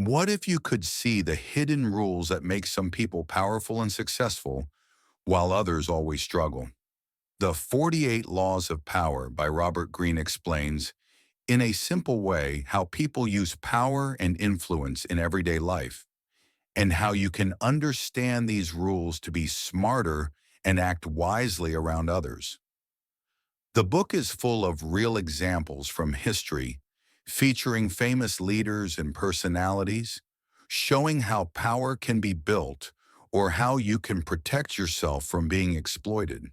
What if you could see the hidden rules that make some people powerful and successful while others always struggle? The 48 Laws of Power by Robert Greene explains, in a simple way, how people use power and influence in everyday life, and how you can understand these rules to be smarter and act wisely around others. The book is full of real examples from history, featuring famous leaders and personalities, showing how power can be built or how you can protect yourself from being exploited.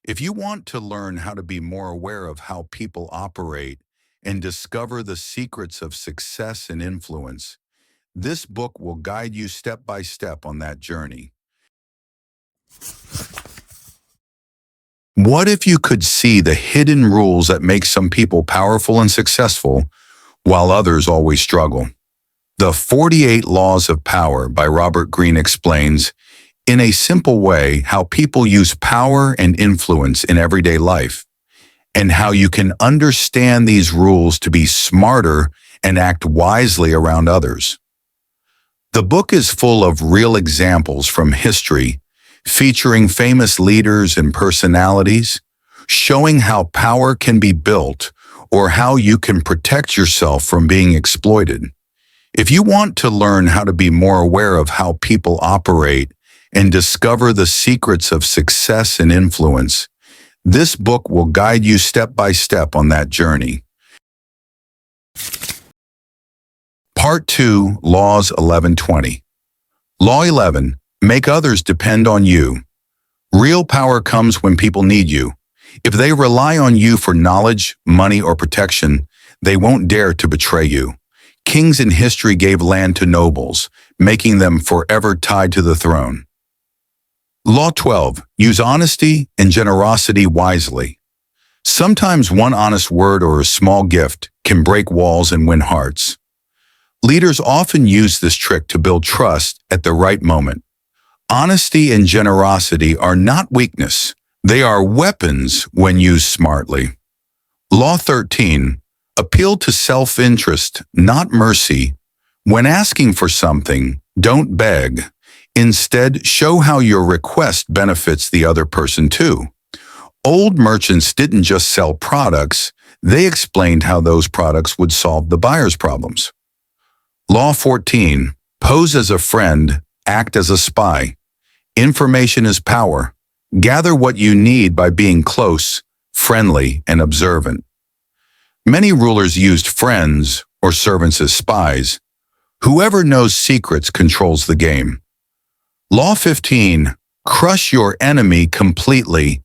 If you want to learn how to be more aware of how people operate and discover the secrets of success and influence, this book will guide you step by step on that journey. What if you could see the hidden rules that make some people powerful and successful while others always struggle? The 48 Laws of Power by Robert Greene explains, in a simple way, how people use power and influence in everyday life, and how you can understand these rules to be smarter and act wisely around others. The book is full of real examples from history, featuring famous leaders and personalities, showing how power can be built or how you can protect yourself from being exploited. If you want to learn how to be more aware of how people operate and discover the secrets of success and influence, this book will guide you step by step on that journey. Part 2, Laws 11:20. Law 11, make others depend on you. Real power comes when people need you. If they rely on you for knowledge, money, or protection, they won't dare to betray you. Kings in history gave land to nobles, making them forever tied to the throne. Law 12, use honesty and generosity wisely. Sometimes one honest word or a small gift can break walls and win hearts. Leaders often use this trick to build trust at the right moment. Honesty and generosity are not weakness. They are weapons when used smartly. Law 13, appeal to self-interest, not mercy. When asking for something, don't beg. Instead, show how your request benefits the other person too. Old merchants didn't just sell products, they explained how those products would solve the buyer's problems. Law 14, pose as a friend, act as a spy. Information is power. Gather what you need by being close, friendly, and observant. Many rulers used friends or servants as spies. Whoever knows secrets controls the game. Law 15, crush your enemy completely.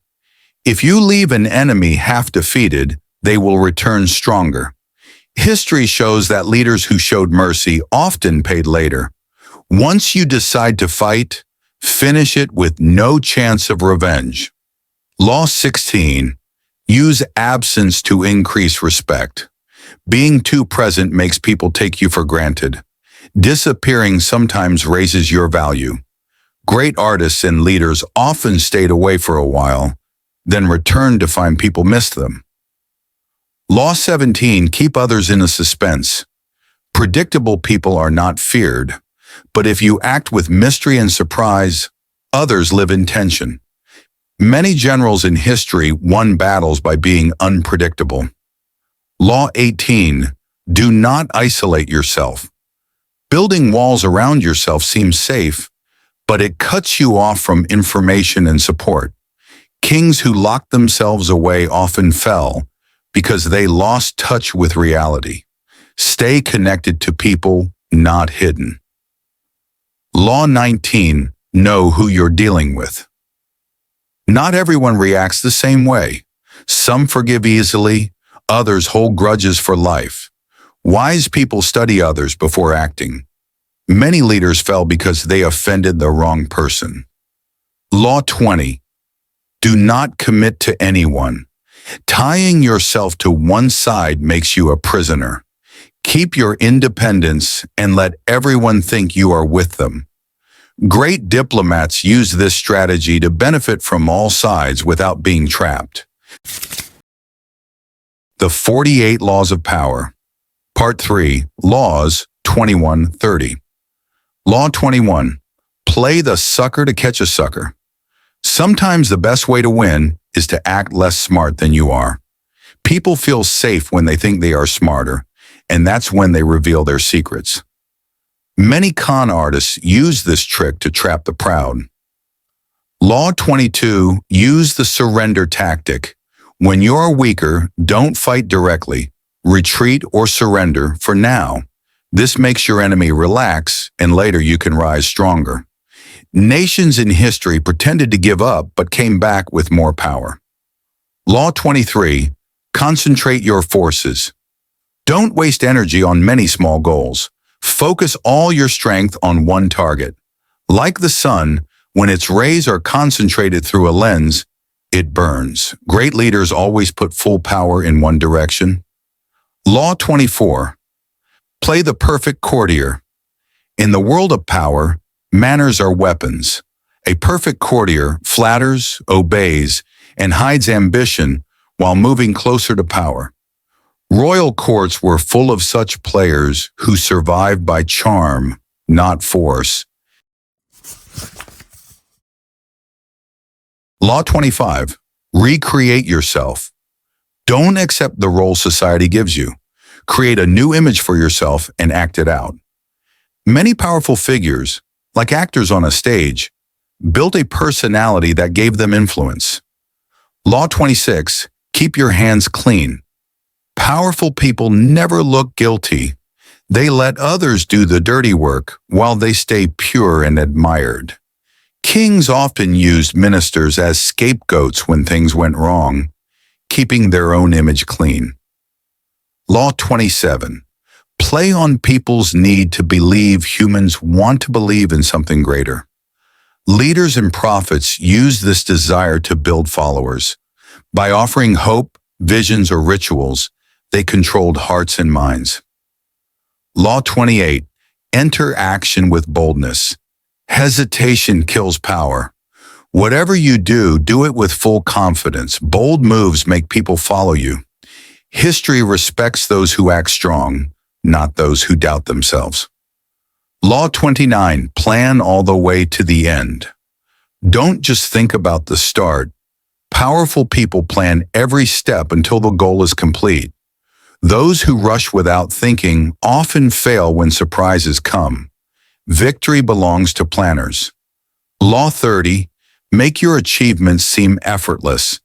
If you leave an enemy half defeated, they will return stronger. History shows that leaders who showed mercy often paid later. Once you decide to fight, finish it with no chance of revenge. Law 16, use absence to increase respect. Being too present makes people take you for granted. Disappearing sometimes raises your value. Great artists and leaders often stayed away for a while, then returned to find people missed them. Law 17, keep others in a suspense. Predictable people are not feared, but if you act with mystery and surprise, others live in tension. Many generals in history won battles by being unpredictable. Law 18, do not isolate yourself. Building walls around yourself seems safe, but it cuts you off from information and support. Kings who locked themselves away often fell because they lost touch with reality. Stay connected to people, not hidden. Law 19, know who you're dealing with. Not everyone reacts the same way. Some forgive easily, others hold grudges for life. Wise people study others before acting. Many leaders fell because they offended the wrong person. Law 20, do not commit to anyone. Tying yourself to one side makes you a prisoner. Keep your independence and let everyone think you are with them. Great diplomats use this strategy to benefit from all sides without being trapped. The 48 Laws of Power. Part 3, Laws 21:30. Law 21. Play the sucker to catch a sucker. Sometimes the best way to win is to act less smart than you are. People feel safe when they think they are smarter, and that's when they reveal their secrets. Many con artists use this trick to trap the proud. Law 22. Use the surrender tactic. When you're weaker, don't fight directly. Retreat or surrender for now. This makes your enemy relax, and later you can rise stronger. Nations in history pretended to give up but came back with more power. Law 23. Concentrate your forces. Don't waste energy on many small goals. Focus all your strength on one target. Like the sun, when its rays are concentrated through a lens, it burns. Great leaders always put full power in one direction. Law 24. Play the perfect courtier. In the world of power, manners are weapons. A perfect courtier flatters, obeys, and hides ambition while moving closer to power. Royal courts were full of such players who survived by charm, not force. Law 25. Recreate yourself. Don't accept the role society gives you. Create a new image for yourself and act it out. Many powerful figures, like actors on a stage, built a personality that gave them influence. Law 26. Keep your hands clean. Powerful people never look guilty. They let others do the dirty work while they stay pure and admired. Kings often used ministers as scapegoats when things went wrong, keeping their own image clean. Law 27. Play on people's need to believe humans want to believe in something greater. Leaders and prophets used this desire to build followers. By offering hope, visions, or rituals, they controlled hearts and minds. Law 28. Enter action with boldness. Hesitation kills power. Whatever you do, do it with full confidence. Bold moves make people follow you. History respects those who act strong, not those who doubt themselves. Law 29. Plan all the way to the end. Don't just think about the start. Powerful people plan every step until the goal is complete. Those who rush without thinking often fail when surprises come. Victory belongs to planners. Law 30. Make your achievements seem effortless.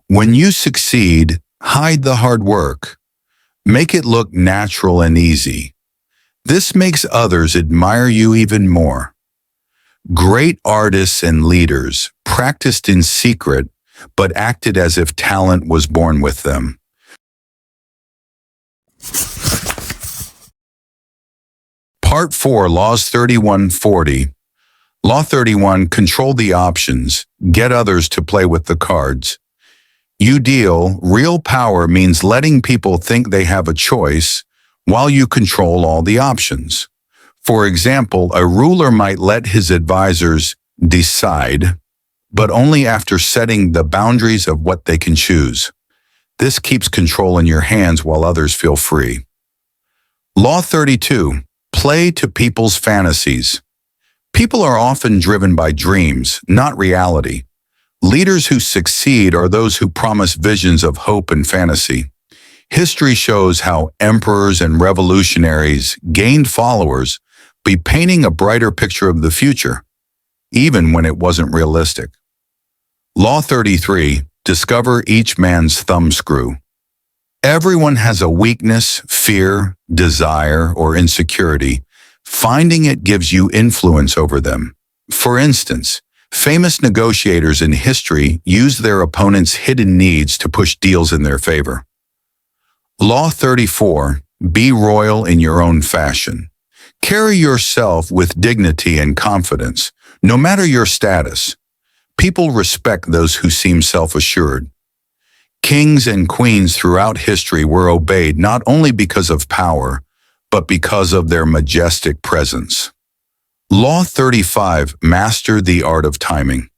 When you succeed, hide the hard work. Make it look natural and easy. This makes others admire you even more. Great artists and leaders practiced in secret, but acted as if talent was born with them. Part 4, Laws 31:40. Law 31, control the options, get others to play with the cards. You deal, real power means letting people think they have a choice while you control all the options. For example, a ruler might let his advisors decide, but only after setting the boundaries of what they can choose. This keeps control in your hands while others feel free. Law 32. Play to people's fantasies. People are often driven by dreams, not reality. Leaders who succeed are those who promise visions of hope and fantasy. History shows how emperors and revolutionaries gained followers by painting a brighter picture of the future, even when it wasn't realistic. Law 33. Discover each man's thumbscrew. Everyone has a weakness, fear, desire, or insecurity. Finding it gives you influence over them. For instance, famous negotiators in history use their opponents' hidden needs to push deals in their favor. Law 34. Be royal in your own fashion. Carry yourself with dignity and confidence, no matter your status. People respect those who seem self-assured. Kings and queens throughout history were obeyed not only because of power, but because of their majestic presence. Law 35. Master the art of timing.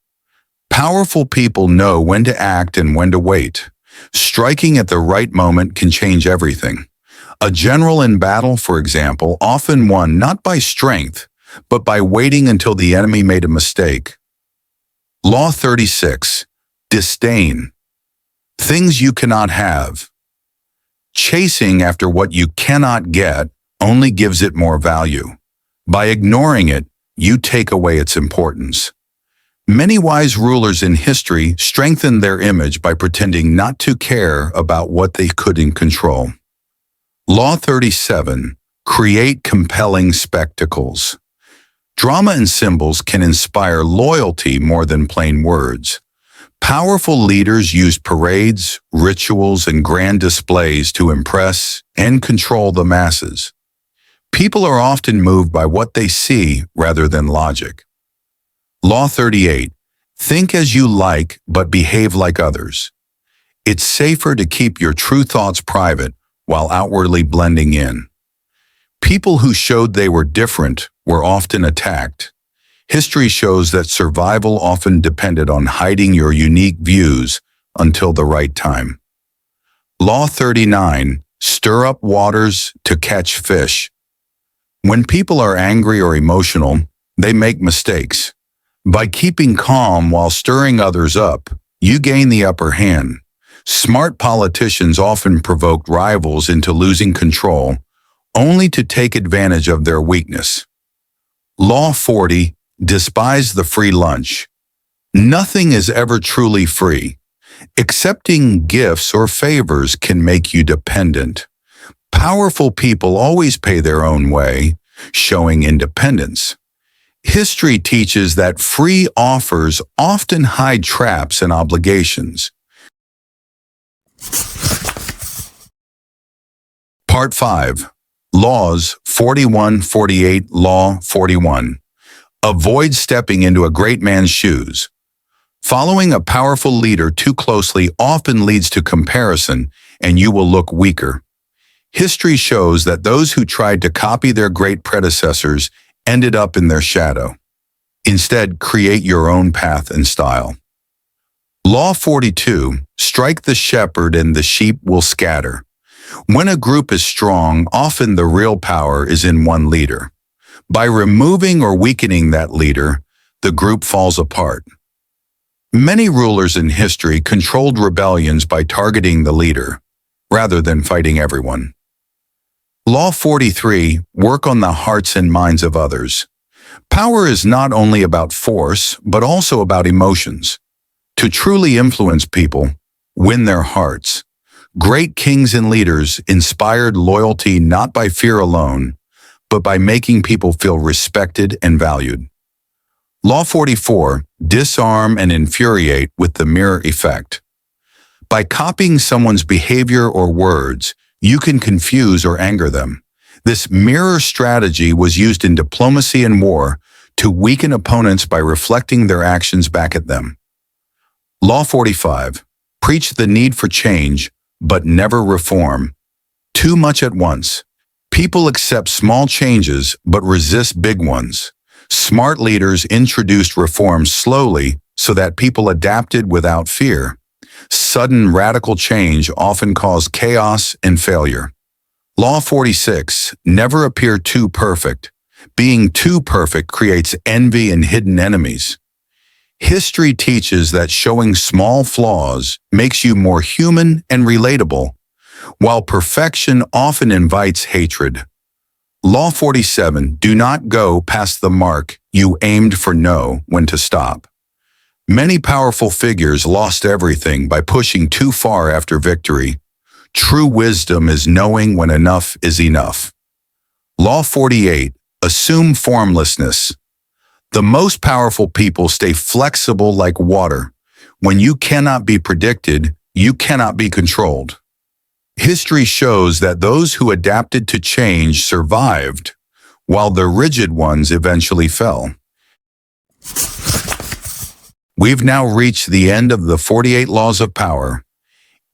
Powerful people know when to act and when to wait. Striking at the right moment can change everything. A general in battle, for example, often won not by strength, but by waiting until the enemy made a mistake. Law 36. Disdain. Things you cannot have. Chasing after what you cannot get only gives it more value. By ignoring it, you take away its importance. Many wise rulers in history strengthened their image by pretending not to care about what they couldn't control. Law 37. Create compelling spectacles. Drama and symbols can inspire loyalty more than plain words. Powerful leaders used parades, rituals, and grand displays to impress and control the masses. People are often moved by what they see rather than logic. Law 38. Think as you like, but behave like others. It's safer to keep your true thoughts private while outwardly blending in. People who showed they were different were often attacked. History shows that survival often depended on hiding your unique views until the right time. Law 39. Stir up waters to catch fish. When people are angry or emotional, they make mistakes. By keeping calm while stirring others up, you gain the upper hand. Smart politicians often provoked rivals into losing control, only to take advantage of their weakness. Law 40. Despise the free lunch. Nothing is ever truly free. Accepting gifts or favors can make you dependent. Powerful people always pay their own way, showing independence. History teaches that free offers often hide traps and obligations. Part 5. Laws 41-48. Law 41. Avoid stepping into a great man's shoes. Following a powerful leader too closely often leads to comparison, and you will look weaker. History shows that those who tried to copy their great predecessors ended up in their shadow. Instead, create your own path and style. Law 42. Strike the shepherd and the sheep will scatter. When a group is strong, often the real power is in one leader. By removing or weakening that leader, the group falls apart. Many rulers in history controlled rebellions by targeting the leader, rather than fighting everyone. Law 43. Work on the hearts and minds of others. Power is not only about force, but also about emotions. To truly influence people, win their hearts. Great kings and leaders inspired loyalty not by fear alone, but by making people feel respected and valued. Law 44. Disarm and infuriate with the mirror effect. By copying someone's behavior or words, you can confuse or anger them. This mirror strategy was used in diplomacy and war to weaken opponents by reflecting their actions back at them. Law 45. Preach the need for change, but never reform. Too much at once. People accept small changes but resist big ones. Smart leaders introduced reforms slowly so that people adapted without fear. Sudden radical change often caused chaos and failure. Law 46. Never appear too perfect. Being too perfect creates envy and hidden enemies. History teaches that showing small flaws makes you more human and relatable, while perfection often invites hatred. Law 47. Do not go past the mark you aimed for. Know when to stop. Many powerful figures lost everything by pushing too far after victory. True wisdom is knowing when enough is enough. Law 48. Assume formlessness. The most powerful people stay flexible like water. When you cannot be predicted, you cannot be controlled. History shows that those who adapted to change survived, while the rigid ones eventually fell. We've now reached the end of the 48 laws of power.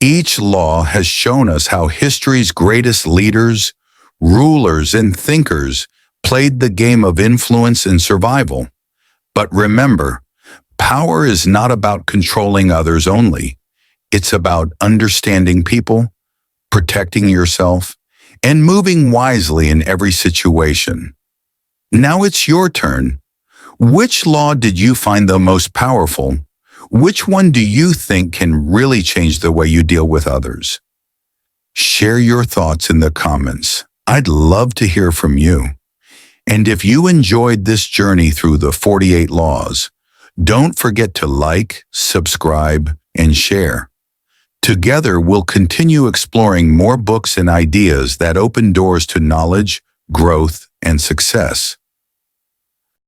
Each law has shown us how history's greatest leaders, rulers, and thinkers played the game of influence and survival. But remember, power is not about controlling others only. It's about understanding people, protecting yourself, and moving wisely in every situation. Now it's your turn. Which law did you find the most powerful? Which one do you think can really change the way you deal with others? Share your thoughts in the comments. I'd love to hear from you. And if you enjoyed this journey through the 48 laws, don't forget to like, subscribe, and share. Together, we'll continue exploring more books and ideas that open doors to knowledge, growth, and success.